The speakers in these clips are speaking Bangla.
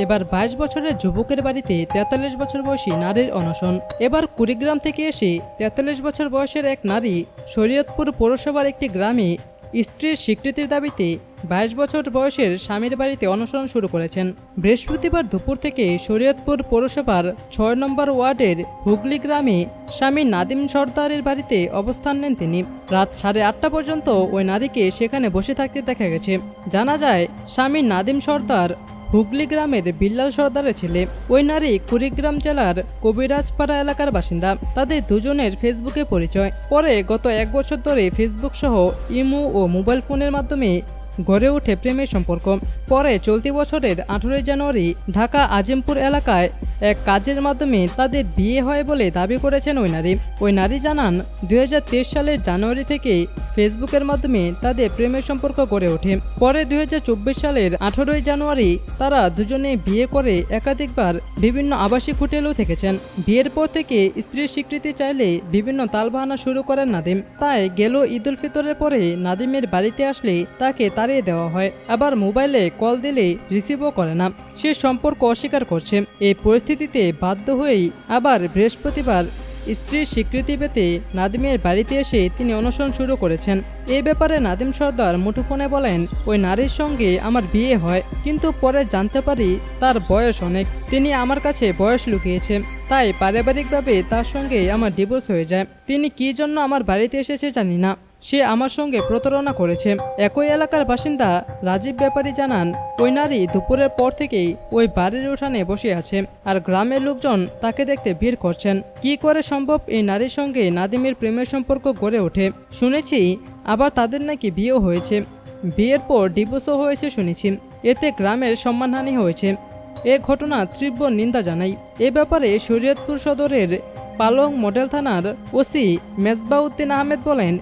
এবার 22 বছরের যুবকের বাড়িতে 43 বছর বয়সী নারীর অনশন। এবার কুড়িগ্রাম থেকে এসে 43 বছর বয়সের এক নারী শরীয়তপুর পৌরসভার একটি গ্রামে স্ত্রীর স্বীকৃতির দাবিতে 22 বছর বয়সের স্বামীর বাড়িতে অনশন শুরু করেছেন। বৃহস্পতিবার দুপুর থেকে শরীয়তপুর পৌরসভার 6 নম্বর ওয়ার্ডের হুগলি গ্রামে স্বামী নাদিম সর্দারের বাড়িতে অবস্থান নেন তিনি। রাত 8:30 পর্যন্ত ওই নারীকে সেখানে বসে থাকতে দেখা গেছে। জানা যায়, স্বামী নাদিম সর্দার হুগলি গ্রামের বিল্লাল সর্দারের ছেলে। ওই নারী কুড়িগ্রাম জেলার কবিরাজপাড়া এলাকার বাসিন্দা। তাদের দুজনের ফেসবুকে পরিচয়। পরে গত 1 বছর ধরে ফেসবুক সহ ইমো ও মোবাইল ফোনের মাধ্যমে গড়ে ওঠে প্রেমের সম্পর্ক। পরে চলতি বছরের 18 জানুয়ারি ঢাকা আজিমপুর এলাকায় এক কাজের মাধ্যমে তাদের বিয়ে হয় বলে দাবি করেছেন ওই নারী জানান, 2023 সালের জানুয়ারি থেকে ফেসবুকের মাধ্যমে তাদের প্রেমের সম্পর্ক গড়ে ওঠে। পরে 2024 সালের 18 জানুয়ারি তারা দুজনে বিয়ে করে একাধিকবার বিভিন্ন আবাসিক হোটেলেও থেকেছেন। বিয়ের পর থেকে স্ত্রীর স্বীকৃতি চাইলে বিভিন্ন তালবাহানা শুরু করেন নাদিম। তাই গেল ঈদ উল ফিতরের পরে নাদিমের বাড়িতে আসলে তাকে তাড়িয়ে দেওয়া হয়। আবার মোবাইলে কল দিলে রিসিভও করে না। সে সম্পর্ক অস্বীকার করছে। এই পরিস্থিতিতে বাধ্য হয়েই আবার বৃহস্পতিবার স্ত্রীর স্বীকৃতি পেতে নাদিমের বাড়িতে এসে তিনি অনশন শুরু করেছেন। এ ব্যাপারে নাদিম সর্দার মুঠোফোনে বলেন, ওই নারীর সঙ্গে আমার বিয়ে হয়, কিন্তু পরে জানতে পারি তার বয়স অনেক। তিনি আমার কাছে বয়স লুকিয়েছে, তাই পারিবারিকভাবে তার সঙ্গে আমার ডিভোর্স হয়ে যায়। তিনি কী জন্য আমার বাড়িতে এসেছে জানি না। সে আমার সঙ্গে প্রতারণা করেছে। একই এলাকার বাসিন্দা রাজীব ব্যাপারী জানান, ওই নারী দুপুরের পর থেকেই ওই বাড়ির উঠানে বসে আছে, আর গ্রামের লোকজন তাকে দেখতে ভিড় করছেন। কি করে সম্ভব এই নারীর সঙ্গে নাদিমের প্রেমের সম্পর্ক গড়ে ওঠে? শুনেছি আবার তাদের নাকি বিয়েও হয়েছে। বিয়ের পর ডিভোর্সও হয়েছে শুনেছি। এতে গ্রামের সম্মানহানি হয়েছে। এ ঘটনা তীব্র নিন্দা জানাই। এ ব্যাপারে শরীয়তপুর সদরের পালং মডেল থানার ওসি মেজবাউদ্দিন আহমেদ বলেন,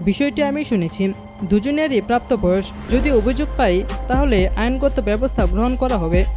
বিষয়টি আমি শুনেছি। দুজনেরই প্রাপ্ত বয়স। যদি অভিযোগ পাই তাহলে আইনগত ব্যবস্থা গ্রহণ করা হবে।